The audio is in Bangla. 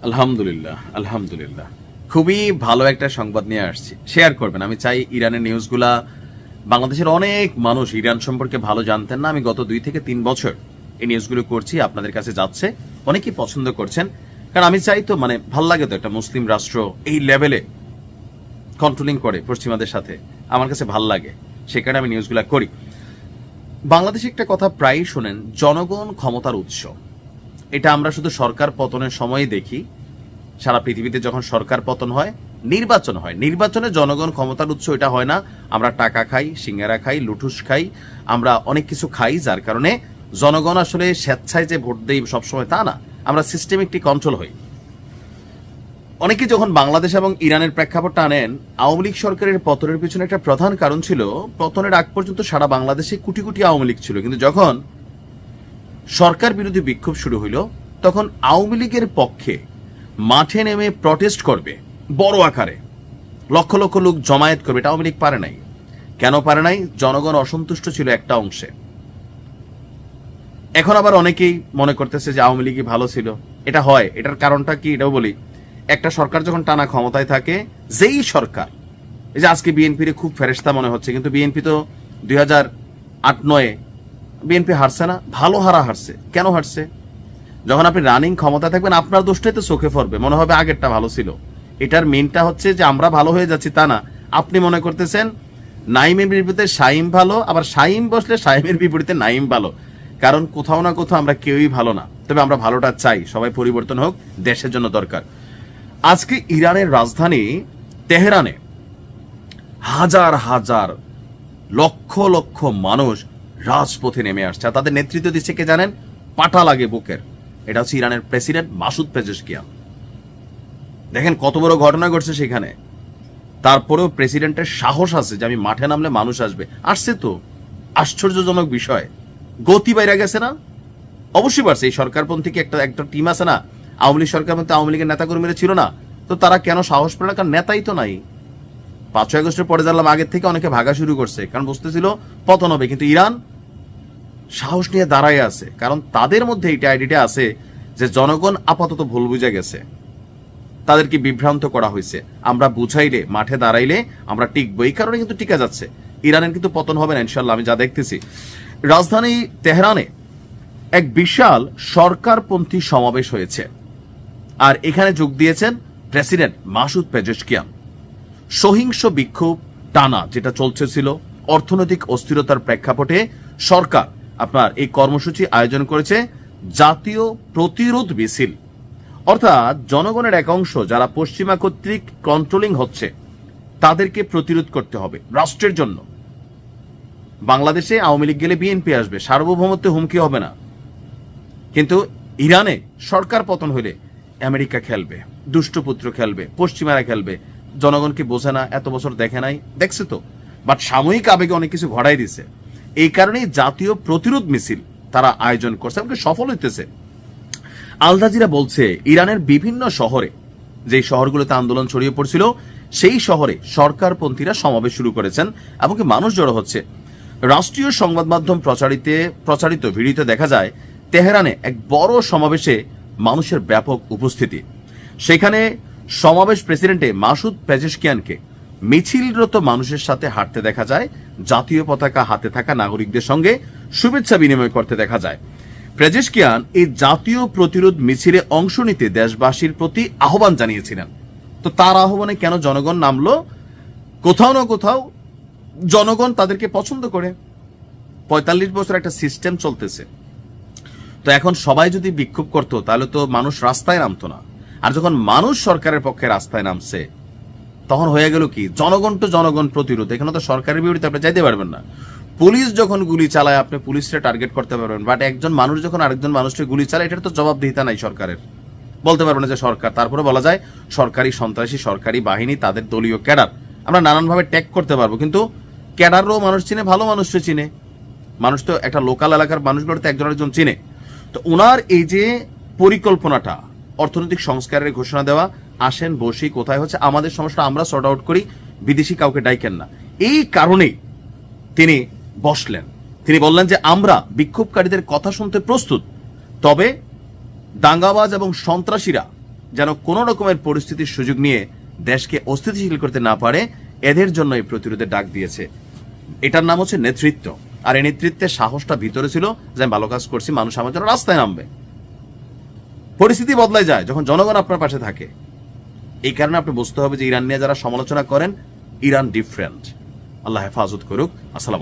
আলহামদুলিল্লাহ, আলহামদুলিল্লাহ। খুবই ভালো একটা সংবাদ নিয়ে আসছি, শেয়ার করবেন। আমি চাই ইরানের নিউজগুলা, বাংলাদেশের অনেক মানুষ ইরান সম্পর্কে ভালো জানতেন না। আমি গত 2 থেকে 3 বছর এই নিউজগুলো করছি, আপনাদের কাছে যাচ্ছে, অনেকেই পছন্দ করছেন। কারণ আমি চাই তো, ভাল লাগে তো একটা মুসলিম রাষ্ট্র এই লেভেলে কন্ট্রোলিং করে পশ্চিমাদের সাথে, আমার কাছে ভাল লাগে, সে কারণে আমি নিউজগুলা করি। বাংলাদেশে একটা কথা প্রায় শোনেন, জনগণ ক্ষমতার উৎস। এটা আমরা শুধু সরকার পতনের সময় দেখি। সারা পৃথিবীতে যখন সরকার পতন হয়, নির্বাচন হয়, নির্বাচনে জনগণ ক্ষমতার উৎস এটা হয় না। আমরা টাকা খাই, সিঙ্গারা খাই, লুঠুস খাই, আমরা অনেক কিছু খাই, যার কারণে জনগণ আসলে স্বেচ্ছায় যে ভোট দেই সবসময় তা না, আমরা সিস্টেমিকলি কন্ট্রোল হই। অনেকে যখন বাংলাদেশ এবং ইরানের প্রেক্ষাপটটা আনেন, আওয়ামী লীগ সরকারের পতনের পিছনে একটা প্রধান কারণ ছিল, পতনের আগ পর্যন্ত সারা বাংলাদেশে কোটি কোটি আওয়ামী লীগ ছিল, কিন্তু যখন সরকার বিরোধী বিক্ষোভ শুরু হইল, তখন আওয়ামী লীগের পক্ষে মাঠে নেমে প্রটেস্ট করবে বড় আকারে, লক্ষ লক্ষ লোক জমায়েত করবে, এটা আওয়ামী লীগ পারে নাই। কেন পারে নাই? জনগণ অসন্তুষ্ট ছিল একটা অংশে। এখন আবার অনেকেই মনে করতেছে যে আওয়ামী লীগই ভালো ছিল। এটা হয়, এটার কারণটা কি এটাও বলি। একটা সরকার যখন টানা ক্ষমতায় থাকে, যেই সরকার, এই যে আজকে বিএনপির খুব ফেরেস্তা মনে হচ্ছে, কিন্তু বিএনপি তো 2008-9 বিএনপি হারছে না, ভালো হারছে। কেন হারছে? যখন আপনি রানিং ক্ষমতা থাকবেন, আপনার দোষটাই তো চোখে পড়বে, মনে হবে আগেরটা ভালো ছিল। এটার মেনটা হচ্ছে যে আমরা ভালো হয়ে যাচ্ছি তা না, আপনি মনে করতেছেন নাইমের বিপরীতে শাইম ভালো, আবার শাইম বসলে শাইমের বিপরীতে নাইম ভালো। কারণ কোথাও না কোথাও আমরা কেউই ভালো না, তবে আমরা ভালোটা চাই, সবাই পরিবর্তন হোক, দেশের জন্য দরকার। আজকে ইরানের রাজধানী তেহরানে হাজার হাজার লক্ষ লক্ষ মানুষ রাজপথে নেমে আসছে, আর তাদের নেতৃত্ব দিচ্ছে কে জানেন? পাটা লাগে বুকের, এটা হচ্ছে ইরানের প্রেসিডেন্ট মাসুদ পেজেশকিয়ান। দেখেন কত বড় ঘটনা ঘটছে সেখানে, তারপরেও প্রেসিডেন্টের সাহস আছে যে আমি মাঠে নামলে মানুষ আসবে। আসছে তো, আশ্চর্যজনক বিষয়। গতি বাইরে গেছে না? অবশ্যই পারছে। এই সরকারপন্থীকে একটা টিম আছে না, আওয়ামী লীগ সরকার মধ্যে আওয়ামী লীগের নেতাকর্মীরা ছিল না, তো তারা কেন সাহস পেল না? কারণ নেতাই তো নাই। 5ই আগস্টের পরে জানলাম আগের থেকে অনেকে ভাগা শুরু করছে, কারণ বুঝতেছিল পতন হবে। কিন্তু ইরান সাহস নিয়ে দাঁড়ায় আছে, কারণ তাদের মধ্যে এইটা আইডিয়া আছে যে জনগণ আপাতত ভুল বুঝে গেছে, তাদেরকে বিভ্রান্ত করা হয়েছে, আমরা বুঝাইলে, মাঠে দাঁড়াইলে আমরা টিকবো। এই কারণে কিন্তু টিকে যাচ্ছে। ইরানের কিন্তু পতন হবে না ইনশাল্লাহ, আমি যা দেখতেছি। রাজধানী তেহরানে এক বিশাল সরকারপন্থী সমাবেশ হয়েছে, আর এখানে যোগ দিয়েছেন প্রেসিডেন্ট মাসুদ পেজেশকিয়ান। সহিংস বিক্ষোভ টানা যেটা চলছিল, অর্থনৈতিক অস্থিরতার প্রেক্ষাপটে সরকার আপনার এই কর্মসূচি আয়োজন করেছে জাতীয় প্রতিরোধ মিছিল। অর্থাৎ জনগণের এক অংশ যারা পশ্চিমা কর্তৃক কন্ট্রোলিং হচ্ছে, তাদেরকে প্রতিরোধ করতে হবে রাষ্ট্রের জন্য। বাংলাদেশে আওয়ামী লীগ গেলে বিএনপি আসবে, সার্বভৌমত্বে হুমকি হবে না। কিন্তু ইরানে সরকার পতন হইলে আমেরিকা খেলবে, দুষ্টপুত্র খেলবে, পশ্চিমারা খেলবে। জনগণকে বোঝে না, এত বছর দেখে নাই, দেখছে তো, বাট সাময়িক আবেগে অনেক কিছু ঘটাই দিছে। এই কারণেই জাতীয় প্রতিরোধ মিছিল তারা আয়োজন করছে, এবং সফল হইতেছে। আল জাজিরা বলছে ইরানের বিভিন্ন শহরে, যে শহরগুলোতে আন্দোলন ছড়িয়ে পড়ছিল, সেই শহরে সরকারপন্থীরা সমাবেশ শুরু করেছেন, এমনকি মানুষ জড়ো হচ্ছে। রাষ্ট্রীয় সংবাদ মাধ্যম প্রচারিত ভিডিওতে দেখা যায় তেহরানে এক বড় সমাবেশে মানুষের ব্যাপক উপস্থিতি। সেখানে সমাবেশ প্রেসিডেন্টে মাসুদ পেজেশকিয়ানকে মিছিলরত মানুষের সাথে হাঁটতে দেখা যায়, জাতীয় পতাকা হাতে থাকা নাগরিকদের সঙ্গে শুভেচ্ছা বিনিময় করতে দেখা যায়। পেজেশকিয়ান এই জাতীয় প্রতিরোধ মিছিলে অংশ নিতে দেশবাসীর প্রতি আহ্বান জানিয়েছিলেন। তো তার আহ্বানে কেন জনগণ নামলো? কোথাও না কোথাও জনগণ তাদেরকে পছন্দ করে। 45 বছর একটা সিস্টেম চলতেছে, তো এখন সবাই যদি বিক্ষোভ করতো তাহলে তো মানুষ রাস্তায় নামতো না। আর যখন মানুষ সরকারের পক্ষে রাস্তায় নামছে, তখন হয়ে গেল কি, জনগণ টু জনগণ প্রতিরোধ। এখানে তো সরকারের বিরুদ্ধে আপনি চাইতে পারবেন না। পুলিশ যখন গুলি চালায়, আপনি পুলিশকে টার্গেট করতে পারবেন, বাট একজন মানুষ যখন আরেকজন মানুষকে গুলি চালায়, এটার তো জবাবদিহিতা নাই সরকারের। বলতে পারবেন না যে সরকার। তারপরে বলা যায় সরকারি সন্ত্রাসী, সরকারি বাহিনী, তাদের দলীয় ক্যাডার, আমরা নানানভাবে ট্যাগ করতে পারবো। কিন্তু ক্যাডারও মানুষ চিনে, ভালো মানুষও চিনে। মানুষ তো একটা লোকাল এলাকার মানুষগুলো তো একজন আরেকজন চিনে। তো ওনার এই যে পরিকল্পনাটা, অর্থনৈতিক সংস্কারের ঘোষণা দেওয়া, আসেন বসি, কোথায় হচ্ছে আমাদের সমস্যা আমরা সর্ট আউট করি, বিদেশি কাউকে ডাইকেন না, এই কারণেই তিনি বসলেন। তিনি বললেন যে আমরা বিক্ষোভকারীদের কথা শুনতে প্রস্তুত, তবে দাঙ্গাবাজ এবং সন্ত্রাসীরা যেন কোনো রকমের পরিস্থিতির সুযোগ নিয়ে দেশকে অস্থিতিশীল করতে না পারে, এদের জন্য এই প্রতিরোধের ডাক দিয়েছে। এটার নাম হচ্ছে নেতৃত্ব। আর এই নেতৃত্বের সাহসটা ভিতরে ছিল যে আমি ভালো কাজ করছি, মানুষ আমার জন্য রাস্তায় নামবে। পরিস্থিতি বদলায় যায় যখন জনগণ আপনার পাশে থাকে। এই কারণে আপনি বুঝতে হবে যে ইরান নিয়ে যারা সমালোচনা করেন, ইরান ডিফারেন্ট। আল্লাহ হেফাজত করুক। আসসালাম।